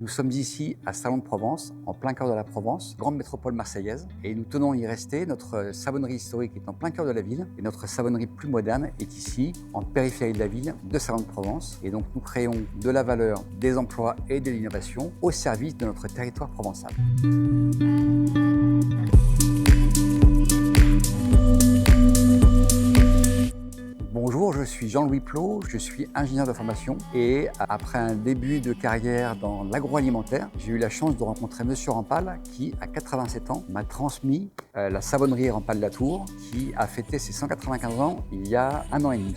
Nous sommes ici à Salon de Provence, en plein cœur de la Provence, grande métropole marseillaise, et nous tenons à y rester. Notre savonnerie historique est en plein cœur de la ville, et notre savonnerie plus moderne est ici, en périphérie de la ville, de Salon de Provence. Et donc nous créons de la valeur, des emplois et de l'innovation au service de notre territoire provençal. Bonjour, je suis Jean-Louis Plot, je suis ingénieur de formation et après un début de carrière dans l'agroalimentaire, j'ai eu la chance de rencontrer Monsieur Rampal qui, à 87 ans, m'a transmis la savonnerie Rampal-Latour qui a fêté ses 195 ans il y a 1 an et demi.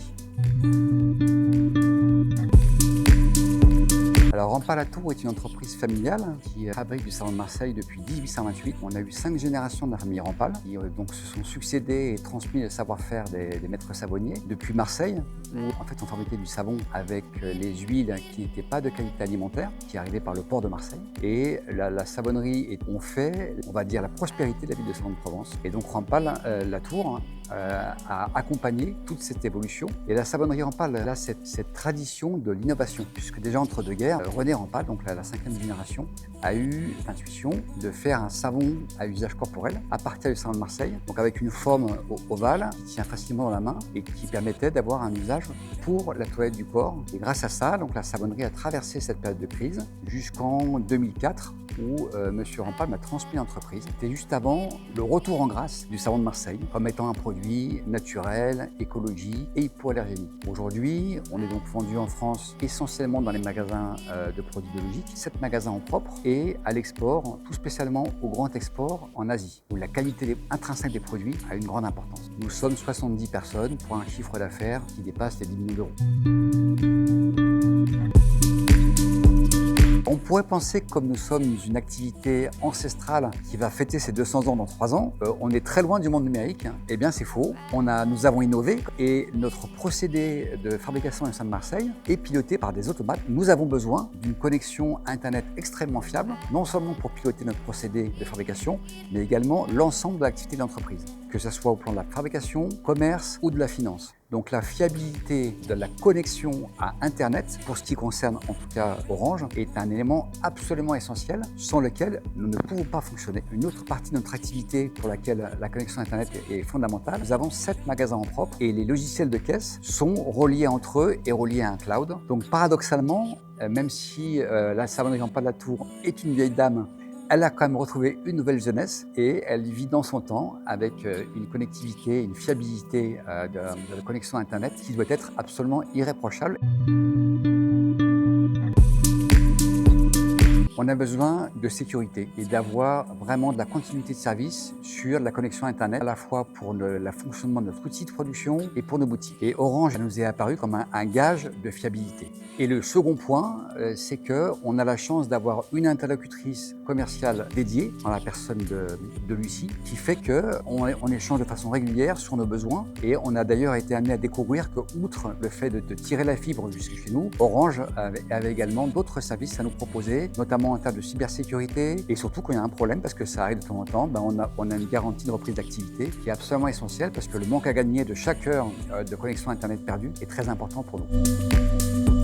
Alors Rampal-Latour est une entreprise familiale qui fabrique du savon de Marseille depuis 1828. On a eu 5 générations de la famille Rampal qui donc se sont succédés et transmis le savoir-faire des maîtres savonniers depuis Marseille, où en fait on fabriquait du savon avec les huiles qui n'étaient pas de qualité alimentaire, qui arrivaient par le port de Marseille. Et la savonnerie ont fait, on va dire, la prospérité de la ville de Salon de Provence. Et donc Rampal-Latour a accompagné toute cette évolution. Et la savonnerie Rampal a cette tradition de l'innovation, puisque déjà entre deux guerres, René Rampal, donc la 5e génération, a eu l'intuition de faire un savon à usage corporel à partir du savon de Marseille, donc avec une forme ovale qui tient facilement dans la main et qui permettait d'avoir un usage pour la toilette du corps. Et grâce à ça, donc la savonnerie a traversé cette période de crise jusqu'en 2004 où M. Rampal m'a transmis l'entreprise. C'était juste avant le retour en grâce du savon de Marseille comme étant un produit naturel, écologique et hypoallergénique. Aujourd'hui, on est donc vendu en France essentiellement dans les magasins de produits biologiques, 7 magasins en propre et à l'export, tout spécialement au grand export en Asie, où la qualité intrinsèque des produits a une grande importance. Nous sommes 70 personnes pour un chiffre d'affaires qui dépasse les 10 millions d'euros. On pourrait penser que comme nous sommes une activité ancestrale qui va fêter ses 200 ans dans 3 ans, on est très loin du monde numérique. Eh bien c'est faux. Nous avons innové et notre procédé de fabrication au sein de Marseille est piloté par des automates. Nous avons besoin d'une connexion Internet extrêmement fiable, non seulement pour piloter notre procédé de fabrication, mais également l'ensemble de l'activité de l'entreprise, que ce soit au plan de la fabrication, commerce ou de la finance. Donc la fiabilité de la connexion à Internet, pour ce qui concerne en tout cas Orange, est un élément absolument essentiel sans lequel nous ne pouvons pas fonctionner. Une autre partie de notre activité pour laquelle la connexion Internet est fondamentale, nous avons 7 magasins en propre et les logiciels de caisse sont reliés entre eux et reliés à un cloud. Donc paradoxalement, même si la savonnerie Rampal-Latour est une vieille dame, elle a quand même retrouvé une nouvelle jeunesse et elle vit dans son temps avec une connectivité, une fiabilité de la connexion Internet qui doit être absolument irréprochable. On a besoin de sécurité et d'avoir vraiment de la continuité de service sur la connexion Internet, à la fois pour le fonctionnement de notre outil de production et pour nos boutiques. Et Orange nous est apparu comme un gage de fiabilité. Et le second point, c'est qu'on a la chance d'avoir une interlocutrice commerciale dédiée, dans la personne de Lucie, qui fait qu'on échange de façon régulière sur nos besoins. Et on a d'ailleurs été amené à découvrir que, outre le fait de tirer la fibre jusque chez nous, Orange avait également d'autres services à nous proposer, notamment en termes de cybersécurité et surtout quand il y a un problème, parce que ça arrive de temps en temps, on a une garantie de reprise d'activité qui est absolument essentielle parce que le manque à gagner de chaque heure de connexion Internet perdue est très important pour nous.